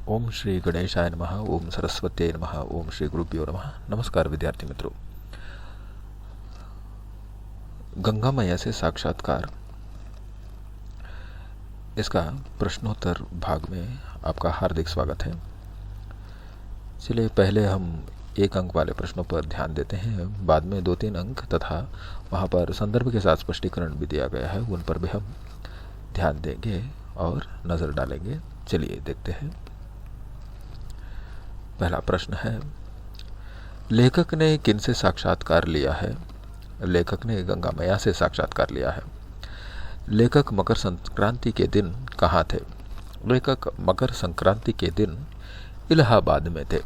ओम श्री गणेशाय नमः। ओम सरस्वती नमः। ओम श्री गुरुभ्यो नमः। नमस्कार विद्यार्थी मित्रों, गंगा मैया से साक्षात्कार इसका प्रश्नोत्तर भाग में आपका हार्दिक स्वागत है। चलिए पहले हम 1 अंक वाले प्रश्नों पर ध्यान देते हैं, बाद में 2-3 अंक तथा वहाँ पर संदर्भ के साथ स्पष्टीकरण भी दिया गया है, उन पर भी हम ध्यान देंगे और नज़र डालेंगे। चलिए देखते हैं। पहला प्रश्न है, लेखक ने किनसे साक्षात्कार लिया है? लेखक ने गंगा मैया से साक्षात्कार लिया है। लेखक मकर संक्रांति के दिन कहाँ थे? लेखक मकर संक्रांति के दिन इलाहाबाद में थे।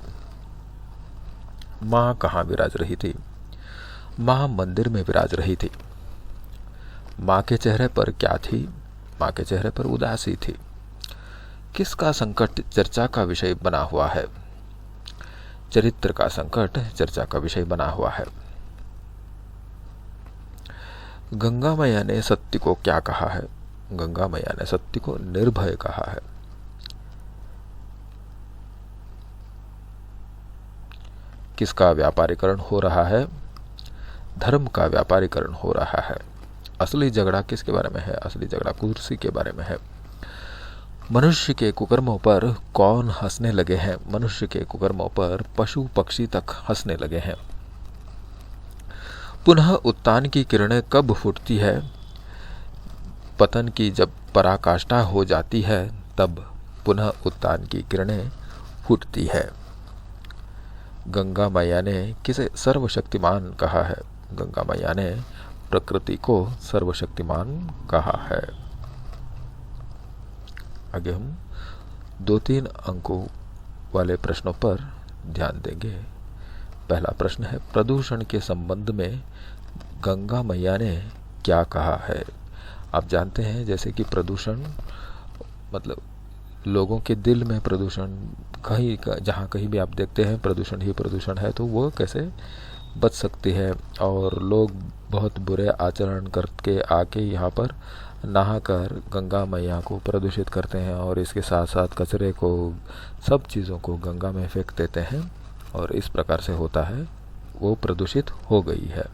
माँ कहाँ विराज रही थी? माँ मंदिर में विराज रही थी। माँ के चेहरे पर क्या थी? माँ के चेहरे पर उदासी थी। किसका संकट चर्चा का विषय बना हुआ है? चरित्र का संकट चर्चा का विषय बना हुआ है। गंगा मैया ने सत्य को क्या कहा है? गंगा मैया ने सत्य को निर्भय कहा है। किसका व्यापारीकरण हो रहा है? धर्म का व्यापारीकरण हो रहा है। असली झगड़ा किसके बारे में है? असली झगड़ा कुर्सी के बारे में है। मनुष्य के कुकर्मों पर कौन हंसने लगे हैं? मनुष्य के कुकर्मों पर पशु पक्षी तक हंसने लगे हैं। पुनः उत्तान की किरणें कब फूटती है? पतन की जब पराकाष्ठा हो जाती है तब पुनः उत्तान की किरणें फूटती है। गंगा मैया ने किसे सर्वशक्तिमान कहा है? गंगा मैया ने प्रकृति को सर्वशक्तिमान कहा है। आगे हम 2-3 अंकों वाले प्रश्नों पर ध्यान देंगे। पहला प्रश्न है, प्रदूषण के संबंध में गंगा मैया ने क्या कहा है? आप जानते हैं जैसे कि प्रदूषण मतलब लोगों के दिल में प्रदूषण, कहीं जहाँ कहीं भी आप देखते हैं प्रदूषण ही प्रदूषण है, तो वो कैसे बच सकती है। और लोग बहुत बुरे आचरण करके आके यहाँ पर नहाकर गंगा मैया को प्रदूषित करते हैं और इसके साथ साथ कचरे को, सब चीज़ों को गंगा में फेंक देते हैं और इस प्रकार से होता है, वो प्रदूषित हो गई है।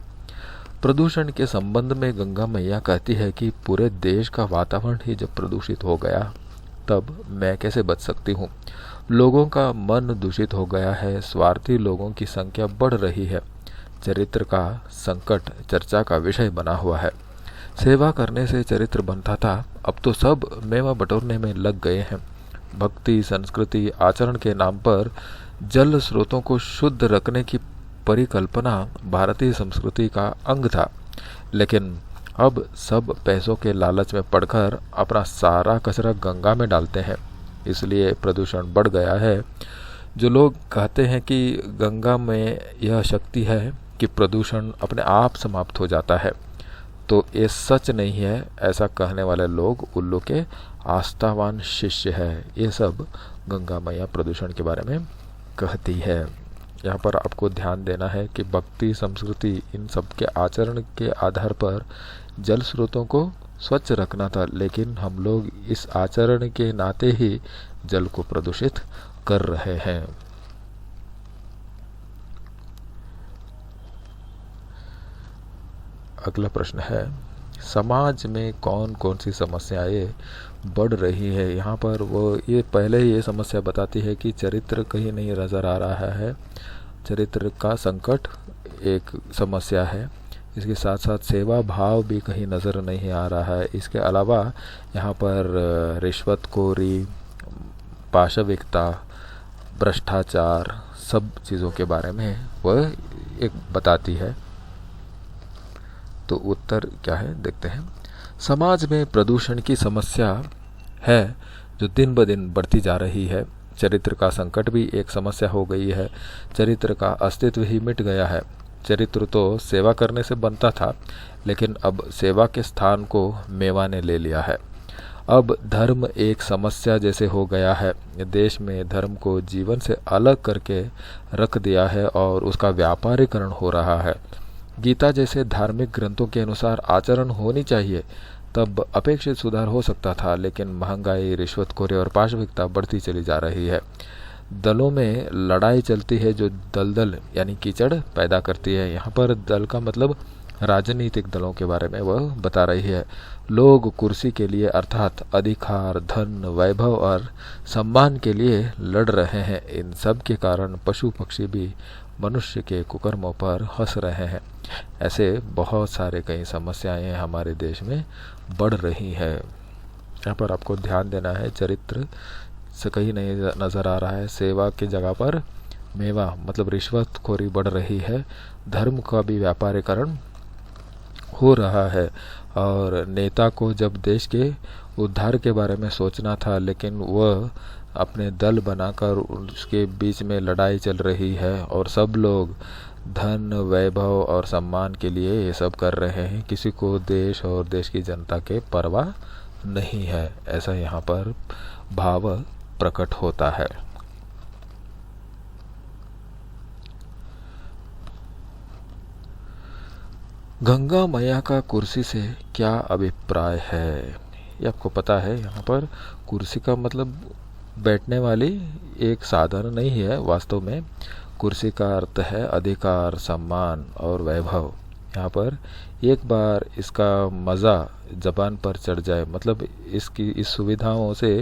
प्रदूषण के संबंध में गंगा मैया कहती है कि पूरे देश का वातावरण ही जब प्रदूषित हो गया तब मैं कैसे बच सकती हूँ। लोगों का मन दूषित हो गया है, स्वार्थी लोगों की संख्या बढ़ रही है। चरित्र का संकट चर्चा का विषय बना हुआ है। सेवा करने से चरित्र बनता था, अब तो सब मेवा बटोरने में लग गए हैं। भक्ति, संस्कृति, आचरण के नाम पर जल स्रोतों को शुद्ध रखने की परिकल्पना भारतीय संस्कृति का अंग था, लेकिन अब सब पैसों के लालच में पड़कर अपना सारा कचरा गंगा में डालते हैं, इसलिए प्रदूषण बढ़ गया है। जो लोग कहते हैं कि गंगा में यह शक्ति है कि प्रदूषण अपने आप समाप्त हो जाता है, तो ये सच नहीं है। ऐसा कहने वाले लोग उल्लू के आस्थावान शिष्य है। ये सब गंगा मैया प्रदूषण के बारे में कहती है। यहाँ पर आपको ध्यान देना है कि भक्ति, संस्कृति, इन सब के आचरण के आधार पर जल स्रोतों को स्वच्छ रखना था, लेकिन हम लोग इस आचरण के नाते ही जल को प्रदूषित कर रहे हैं। अगला प्रश्न है, समाज में कौन कौन सी समस्याएं बढ़ रही है? यहाँ पर वो ये पहले ही ये समस्या बताती है कि चरित्र कहीं नहीं नज़र आ रहा है। चरित्र का संकट एक समस्या है। इसके साथ साथ सेवा भाव भी कहीं नज़र नहीं आ रहा है। इसके अलावा यहाँ पर रिश्वतखोरी, पाशविकता, भ्रष्टाचार, सब चीज़ों के बारे में वह एक बताती है। तो उत्तर क्या है देखते हैं। समाज में प्रदूषण की समस्या है जो दिन ब दिन बढ़ती जा रही है। चरित्र का संकट भी एक समस्या हो गई है। चरित्र का अस्तित्व ही मिट गया है। चरित्र तो सेवा करने से बनता था, लेकिन अब सेवा के स्थान को मेवा ने ले लिया है। अब धर्म एक समस्या जैसे हो गया है। देश में धर्म को जीवन से अलग करके रख दिया है और उसका व्यापारीकरण हो रहा है। गीता जैसे धार्मिक ग्रंथों के अनुसार आचरण होनी चाहिए, तब अपेक्षित सुधार हो सकता था, लेकिन महंगाई, रिश्वतखोरी और पाशविकता बढ़ती चली जा रही है। दलों में लड़ाई चलती है जो दलदल यानी कीचड़ पैदा करती है। यहाँ पर दल का मतलब राजनीतिक दलों के बारे में वह बता रही है। लोग कुर्सी के लिए अर्थात अधिकार, धन, वैभव और सम्मान के लिए लड़ रहे हैं। इन सब के कारण पशु पक्षी भी मनुष्य के कुकर्मों पर हंस रहे हैं। ऐसे बहुत सारे कई समस्याएं हमारे देश में बढ़ रही है। यहाँ पर आपको ध्यान देना है, चरित्र से कहीं नहीं नज़र आ रहा है। सेवा की जगह पर मेवा मतलब रिश्वतखोरी बढ़ रही है। धर्म का भी व्यापारीकरण हो रहा है। और नेता को जब देश के उद्धार के बारे में सोचना था, लेकिन वह अपने दल बनाकर उसके बीच में लड़ाई चल रही है और सब लोग धन, वैभव और सम्मान के लिए ये सब कर रहे हैं। किसी को देश और देश की जनता के परवाह नहीं है, ऐसा यहाँ पर भाव प्रकट होता है। गंगा मैया का कुर्सी से क्या अभिप्राय है? ये आपको पता है। यहाँ पर कुर्सी का मतलब बैठने वाली एक साधन नहीं है। वास्तव में कुर्सी का अर्थ है अधिकार, सम्मान और वैभव। यहाँ पर एक बार इसका मज़ा ज़बान पर चढ़ जाए, मतलब इस सुविधाओं से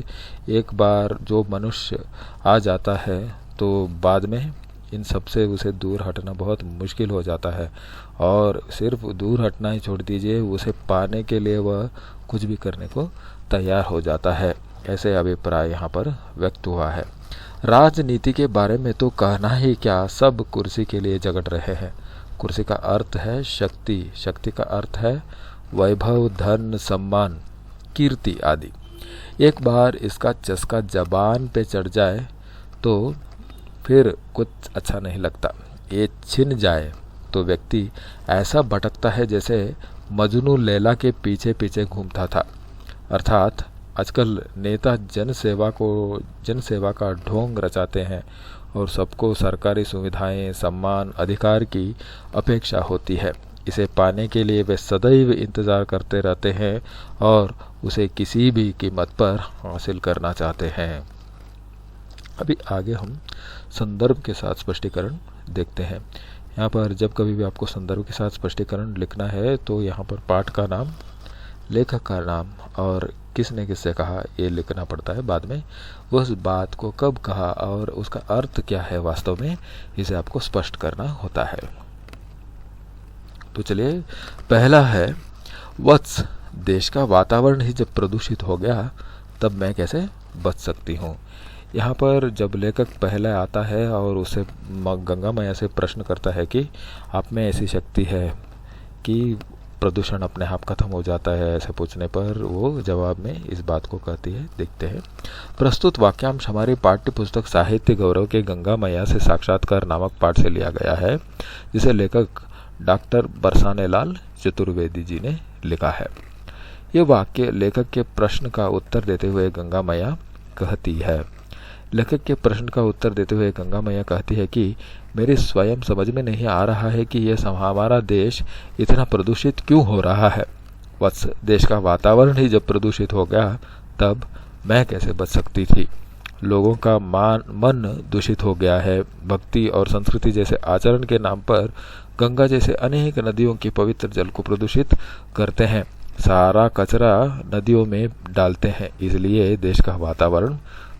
एक बार जो मनुष्य आ जाता है तो बाद में इन सब से उसे दूर हटना बहुत मुश्किल हो जाता है। और सिर्फ दूर हटना ही छोड़ दीजिए, उसे पाने के लिए वह कुछ भी करने को तैयार हो जाता है। ऐसे अभिप्राय यहाँ पर व्यक्त हुआ है। राजनीति के बारे में तो कहना ही क्या, सब कुर्सी के लिए झगड़ रहे हैं। कुर्सी का अर्थ है शक्ति, शक्ति का अर्थ है वैभव, धन, सम्मान, कीर्ति आदि। एक बार इसका चस्का जबान पे चढ़ जाए तो फिर कुछ अच्छा नहीं लगता। ये छिन जाए तो व्यक्ति ऐसा भटकता है जैसे मजनू लैला के पीछे पीछे घूमता था। अर्थात आजकल नेता जनसेवा का ढोंग रचाते हैं और सबको सरकारी सुविधाएं, सम्मान, अधिकार की अपेक्षा होती है। इसे पाने के लिए वे सदैव इंतज़ार करते रहते हैं और उसे किसी भी कीमत पर हासिल करना चाहते हैं। अभी आगे हम संदर्भ के साथ स्पष्टीकरण देखते हैं। यहाँ पर जब कभी भी आपको संदर्भ के साथ स्पष्टीकरण लिखना है तो यहाँ पर पाठ का नाम, लेखक का नाम और किसने किससे कहा ये लिखना पड़ता है। बाद में उस बात को कब कहा और उसका अर्थ क्या है वास्तव में, इसे आपको स्पष्ट करना होता है। तो चलिए, पहला है वत्स, देश का वातावरण ही जब प्रदूषित हो गया तब मैं कैसे बच सकती हूँ। यहाँ पर जब लेखक पहले आता है और उसे गंगा मैया से प्रश्न करता है कि आप में ऐसी शक्ति है कि प्रदूषण अपने आप खत्म हो जाता है, ऐसे पूछने पर वो जवाब में इस बात को कहती है। देखते हैं। प्रस्तुत वाक्यांश हमारी पाठ्य पुस्तक साहित्य गौरव के गंगा मैया से साक्षात्कार नामक पाठ से लिया गया है, जिसे लेखक डॉक्टर बरसानेलाल चतुर्वेदी जी ने लिखा है। ये वाक्य लेखक के प्रश्न का उत्तर देते हुए गंगा मैया कहती है। लेखक के प्रश्न का उत्तर देते हुए गंगा मैया कहती है कि मेरी स्वयं समझ में नहीं आ रहा है कि यह हमारा देश इतना प्रदूषित क्यों हो रहा है। वत्स, देश का वातावरण ही जब प्रदूषित हो गया तब मैं कैसे बच सकती थी। लोगों का मन दूषित हो गया है। भक्ति और संस्कृति जैसे आचरण के नाम पर गंगा जैसे अनेक नदियों की पवित्र जल को प्रदूषित करते हैं। सारा कचरा नदियों में डालते हैं, इसलिए देश का वातावरण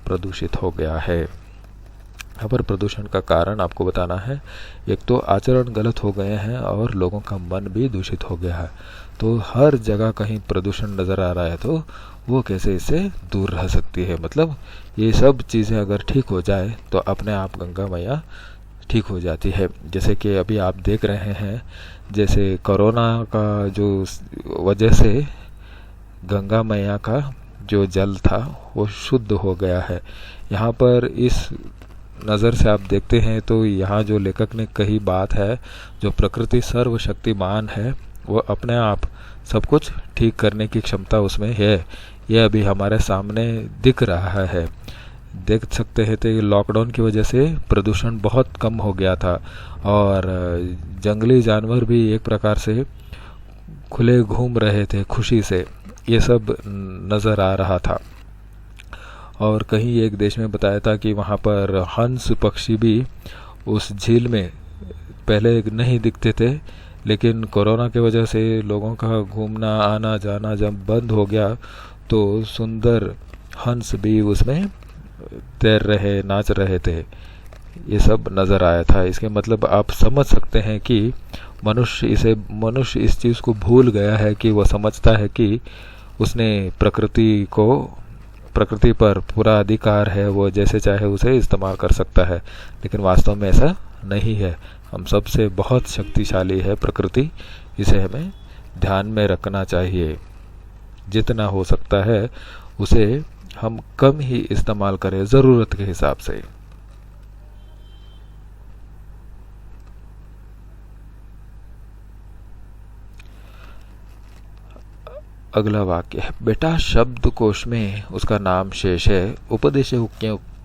प्रदूषित हो गया है। यहाँ पर प्रदूषण का कारण आपको बताना है। एक तो आचरण गलत हो गए हैं और लोगों का मन भी दूषित हो गया है। तो हर जगह कहीं प्रदूषण नज़र आ रहा है तो वो कैसे इससे दूर रह सकती है। मतलब ये सब चीज़ें अगर ठीक हो जाए तो अपने आप गंगा मैया ठीक हो जाती है। जैसे कि अभी आप देख रहे हैं, जैसे कोरोना का जो वजह से गंगा मैया का जो जल था वो शुद्ध हो गया है। यहाँ पर इस नज़र से आप देखते हैं तो यहाँ जो लेखक ने कही बात है, जो प्रकृति सर्वशक्तिमान है वो अपने आप सब कुछ ठीक करने की क्षमता उसमें है, यह अभी हमारे सामने दिख रहा है। देख सकते हैं तो लॉकडाउन की वजह से प्रदूषण बहुत कम हो गया था और जंगली जानवर भी एक प्रकार से खुले घूम रहे थे खुशी से। ये सब नज़र आ रहा था। और कहीं एक देश में बताया था कि वहाँ पर हंस पक्षी भी उस झील में पहले नहीं दिखते थे, लेकिन कोरोना की वजह से लोगों का घूमना आना जाना जब बंद हो गया तो सुंदर हंस भी उसमें तैर रहे, नाच रहे थे। ये सब नज़र आया था। इसके मतलब आप समझ सकते हैं कि मनुष्य इस चीज़ को भूल गया है कि वह समझता है कि उसने प्रकृति पर पूरा अधिकार है, वो जैसे चाहे उसे इस्तेमाल कर सकता है। लेकिन वास्तव में ऐसा नहीं है। हम सबसे बहुत शक्तिशाली है प्रकृति, इसे हमें ध्यान में रखना चाहिए। जितना हो सकता है उसे हम कम ही इस्तेमाल करें, ज़रूरत के हिसाब से। अगला वाक्य है, बेटा शब्दकोश में उसका नाम शेष है,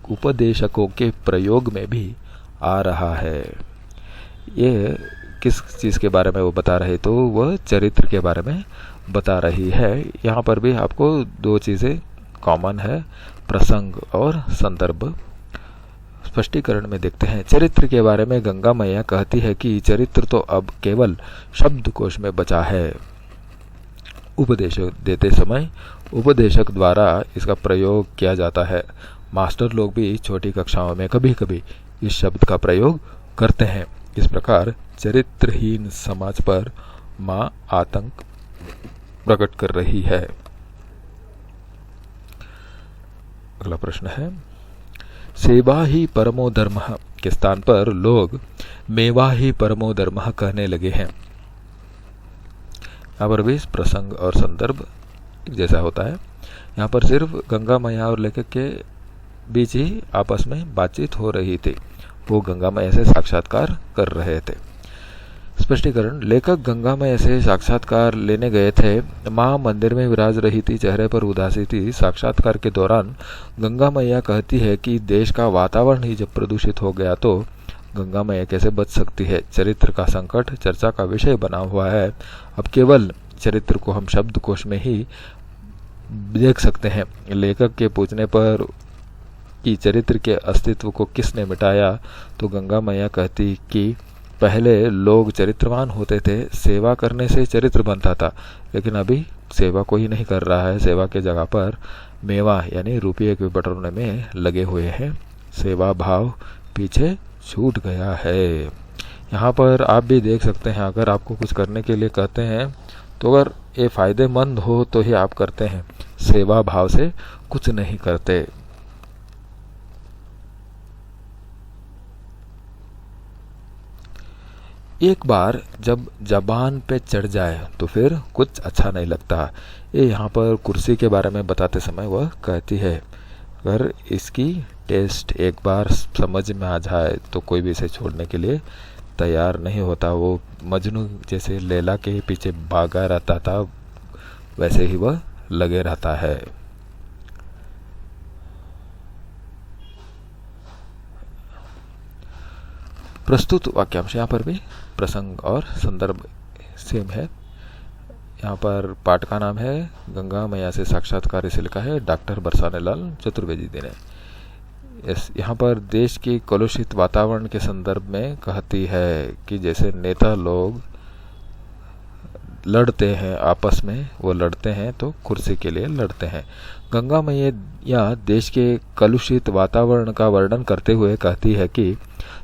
उपदेशकों के प्रयोग में भी आ रहा है। ये किस चीज़ के बारे में वो बता रहे, तो वह चरित्र के बारे में बता रही है। यहाँ पर भी आपको दो चीज़ें कॉमन है, प्रसंग और संदर्भ। स्पष्टीकरण में देखते हैं। चरित्र के बारे में गंगा मैया कहती है कि चरित्र तो अब केवल शब्दकोश में बचा है। उपदेश देते समय उपदेशक द्वारा इसका प्रयोग किया जाता है। मास्टर लोग भी छोटी कक्षाओं में कभी कभी इस शब्द का प्रयोग करते हैं। इस प्रकार चरित्रहीन समाज पर मां आतंक प्रकट कर रही है। अगला प्रश्न है, सेवा ही परमो धर्म के स्थान पर लोग मेवा ही परमो धर्म कहने लगे हैं। यहाँ पर भी प्रसंग और संदर्भ जैसा होता है। यहाँ पर सिर्फ गंगा मैया और लेखक के बीच ही आपस में बातचीत हो रही थी। वो गंगा मैया से साक्षात्कार कर रहे थे। स्पष्टीकरण, लेखक गंगा मैया से साक्षात्कार लेने गए थे। मां मंदिर में विराज रही थी, चेहरे पर उदासी थी। साक्षात्कार के दौरान गंगा मैया कहती है कि देश का वातावरण ही जब प्रदूषित हो गया तो गंगा मैया कैसे बच सकती है। चरित्र का संकट चर्चा का विषय बना हुआ है। अब केवल चरित्र को हम शब्दकोश में ही देख सकते हैं। लेखक के पूछने पर कि चरित्र के अस्तित्व को किसने मिटाया, तो गंगा मैया कहती कि पहले लोग चरित्रवान होते थे, सेवा करने से चरित्र बनता था, लेकिन अभी सेवा कोई नहीं कर रहा है। सेवा के जगह पर मेवा यानी रुपये के बटोरने में लगे हुए हैं। सेवा भाव पीछे छूट गया है। यहाँ पर आप भी देख सकते हैं, अगर आपको कुछ करने के लिए कहते हैं तो अगर ये फायदेमंद हो तो ही आप करते हैं, सेवा भाव से कुछ नहीं करते। एक बार जब जबान पे चढ़ जाए तो फिर कुछ अच्छा नहीं लगता। ये यहाँ पर कुर्सी के बारे में बताते समय वह कहती है, अगर इसकी टेस्ट एक बार समझ में आ जाए तो कोई भी इसे छोड़ने के लिए तैयार नहीं होता। वो मजनू जैसे लैला के पीछे भागा रहता था, वैसे ही वह लगे रहता है। प्रस्तुत वाक्यांश, यहाँ पर भी प्रसंग और संदर्भ सेम है। यहाँ पर पाठ का नाम है गंगा मैया से साक्षात्कार, इसे लिखा है डॉक्टर बरसाने लाल चतुर्वेदी जी ने। यहाँ पर देश की कलुषित वातावरण के संदर्भ में कहती है कि जैसे नेता लोग लड़ते हैं आपस में, वो लड़ते हैं तो कुर्सी के लिए लड़ते हैं। गंगा मैया देश के कलुषित वातावरण का वर्णन करते हुए कहती है कि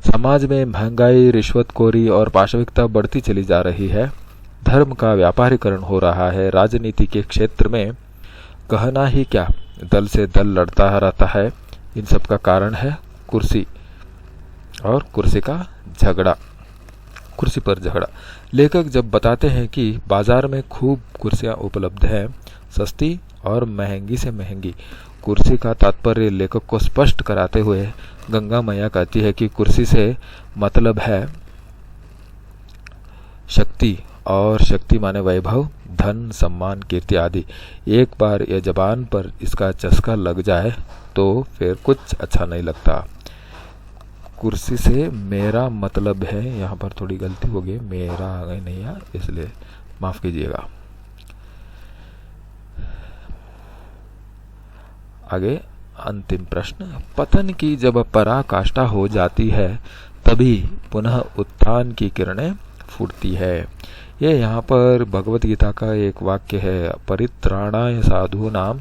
समाज में महंगाई, रिश्वतखोरी और पाशविकता बढ़ती चली जा रही है। धर्म का व्यापारीकरण हो रहा है। राजनीति के क्षेत्र में कहना ही क्या, दल से दल लड़ता रहता है। इन सब का कारण है कुर्सी और कुर्सी का झगड़ा, कुर्सी पर झगड़ा। लेखक जब बताते हैं कि बाजार में खूब कुर्सियां उपलब्ध हैं, सस्ती और महंगी से महंगी, कुर्सी का तात्पर्य लेखक को स्पष्ट कराते हुए गंगा मैया कहती है कि कुर्सी से मतलब है शक्ति, और शक्ति माने वैभव, धन, सम्मान, कीर्ति आदि। एक बार यह जबान पर इसका चस्का लग जाए तो फिर कुछ अच्छा नहीं लगता। कुर्सी से मेरा मतलब है, यहाँ पर थोड़ी गलती हो गई, मेरा नहीं है, इसलिए माफ कीजिएगा। आगे अंतिम प्रश्न, पतन की जब पराकाष्ठा हो जाती है तभी पुनः उत्थान की किरणें फूटती है। ये यहाँ पर भगवत गीता का एक वाक्य है, परित्राणाय साधूनाम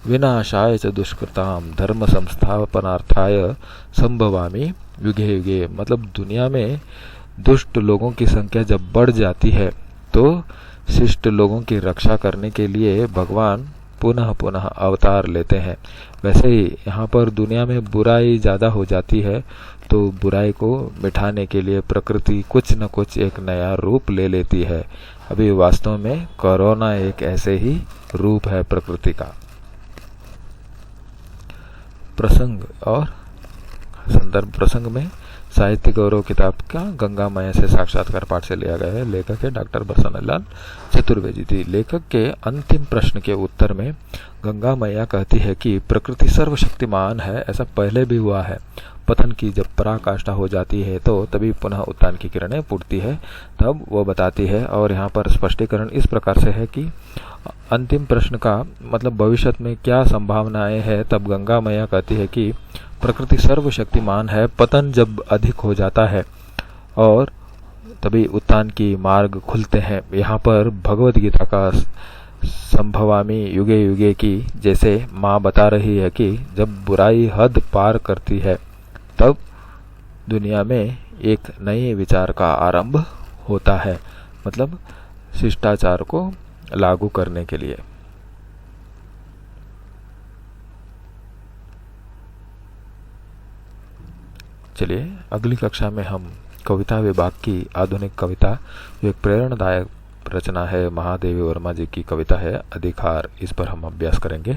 विनाशाय च दुष्कृताम धर्म संस्थापनार्थाय संभवामि युगे युगे। मतलब दुनिया में दुष्ट लोगों की संख्या जब बढ़ जाती है तो शिष्ट लोगों की रक्षा करने के लिए भगवान पुनः पुनः अवतार लेते हैं। वैसे ही यहाँ पर दुनिया में बुराई ज्यादा हो जाती है तो बुराई को मिटाने के लिए प्रकृति कुछ न कुछ एक नया रूप ले लेती है। अभी वास्तव में कोरोना एक ऐसे ही रूप है प्रकृति का। प्रसंग और संदर्भ प्रसंग में साहित्य गौरव किताब का गंगा मैया से साक्षात्कार पाठ से लिया गया है। लेखक है डॉक्टर बसनलाल चतुर्वेदी थी। लेखक के अंतिम प्रश्न के उत्तर में गंगा मैया कहती है कि प्रकृति सर्वशक्तिमान है, ऐसा पहले भी हुआ है। पतन की जब पराकाष्ठा हो जाती है तो तभी पुनः उत्थान की किरणें फूटती है, तब वो बताती है। और यहाँ पर स्पष्टीकरण इस प्रकार से है कि अंतिम प्रश्न का मतलब भविष्य में क्या संभावनाएं है, तब गंगा मैया कहती है कि प्रकृति सर्वशक्तिमान है, पतन जब अधिक हो जाता है और तभी उत्थान की मार्ग खुलते हैं। यहाँ पर भगवत गीता का संभवामी युगे युगे की जैसे माँ बता रही है कि जब बुराई हद पार करती है तब दुनिया में एक नए विचार का आरंभ होता है, मतलब शिष्टाचार को लागू करने के लिए। चलिए अगली कक्षा में हम कविता विभाग की आधुनिक कविता, जो एक प्रेरणादायक रचना है, महादेवी वर्मा जी की कविता है अधिकार, इस पर हम अभ्यास करेंगे।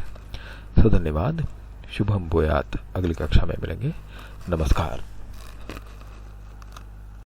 तो धन्यवाद, शुभम भूयात। अगली कक्षा में मिलेंगे। नमस्कार।